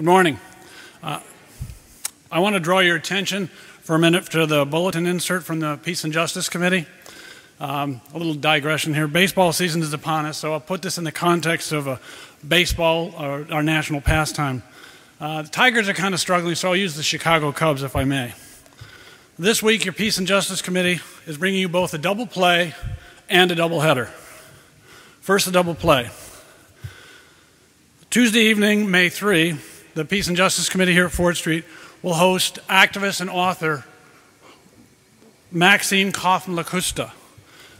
Good morning. I want to draw your attention for a minute to the bulletin insert from the Peace and Justice Committee. A little digression here. Baseball season is upon us, so I'll put this in the context of baseball, our national pastime. The Tigers are kind of struggling, so I'll use the Chicago Cubs if I may. This week, your Peace and Justice Committee is bringing you both a double play and a double header. First, the double play. Tuesday evening, May 3, the Peace and Justice Committee here at Fort Street will host activist and author Maxine Kaufman-Lacusta.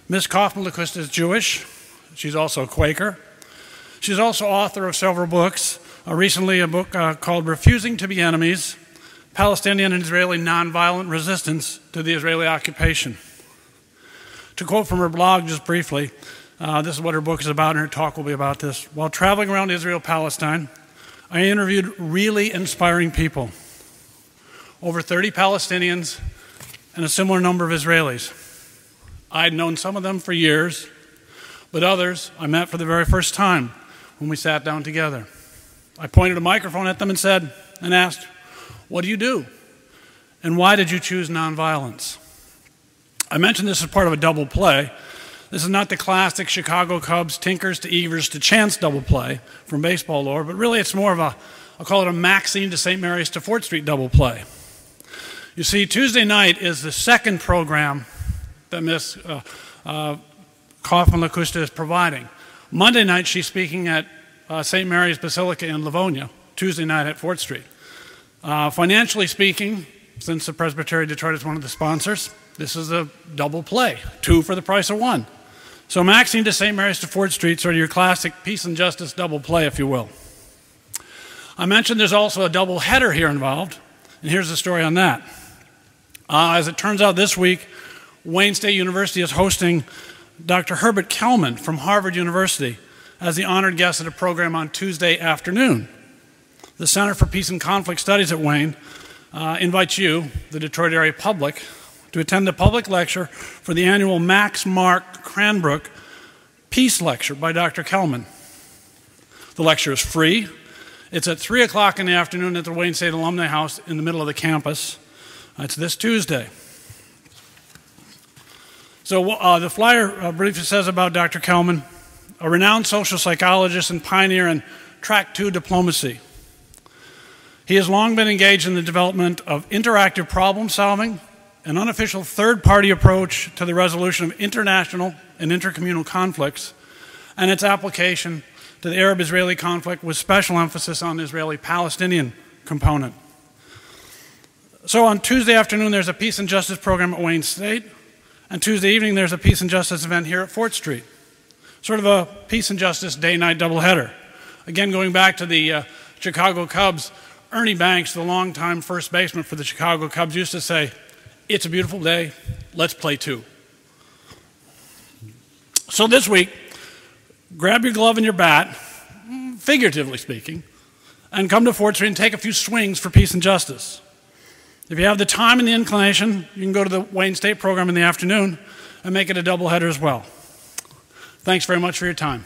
Ms. Kaufman-Lacusta is Jewish. She's also a Quaker. She's also author of several books. Recently, a book called Refusing to Be Enemies, Palestinian and Israeli Nonviolent Resistance to the Israeli Occupation. To quote from her blog just briefly, this is what her book is about, and her talk will be about this. While traveling around Israel-Palestine, I interviewed really inspiring people. Over 30 Palestinians and a similar number of Israelis. I'd known some of them for years, but others I met for the very first time when we sat down together. I pointed a microphone at them and asked, "What do you do? And why did you choose nonviolence?" I mentioned this as part of a double play. This is not the classic Chicago Cubs, Tinkers to Evers to Chance double play from baseball lore, but really it's more of I'll call it a Maxine to St. Mary's to Fort Street double play. You see, Tuesday night is the second program that Ms. Kaufman-Lacusta is providing. Monday night, she's speaking at St. Mary's Basilica in Livonia, Tuesday night at Fort Street. Financially speaking, since the Presbytery of Detroit is one of the sponsors, this is a double play, 2 for the price of 1. So Maxine to St. Mary's to Fort Street, sort of your classic peace and justice double play, if you will. I mentioned there's also a double header here involved, and here's the story on that. As it turns out this week, Wayne State University is hosting Dr. Herbert Kellman from Harvard University as the honored guest at a program on Tuesday afternoon. The Center for Peace and Conflict Studies at Wayne invites you, the Detroit area public, to attend the public lecture for the annual Max Mark Cranbrook Peace Lecture by Dr. Kellman. The lecture is free. It's at 3 o'clock in the afternoon at the Wayne State Alumni House in the middle of the campus. It's this Tuesday. So the flyer briefly says about Dr. Kellman, a renowned social psychologist and pioneer in Track 2 diplomacy. He has long been engaged in the development of interactive problem solving, an unofficial third-party approach to the resolution of international and intercommunal conflicts, and its application to the Arab-Israeli conflict with special emphasis on the Israeli-Palestinian component. So on Tuesday afternoon, there's a Peace and Justice program at Wayne State, and Tuesday evening, there's a Peace and Justice event here at Fort Street. Sort of a Peace and Justice day-night doubleheader. Again, going back to the Chicago Cubs, Ernie Banks, the longtime first baseman for the Chicago Cubs, used to say, "It's a beautiful day, let's play 2." So this week, grab your glove and your bat, figuratively speaking, and come to Fort Street and take a few swings for peace and justice. If you have the time and the inclination, you can go to the Wayne State program in the afternoon and make it a doubleheader as well. Thanks very much for your time.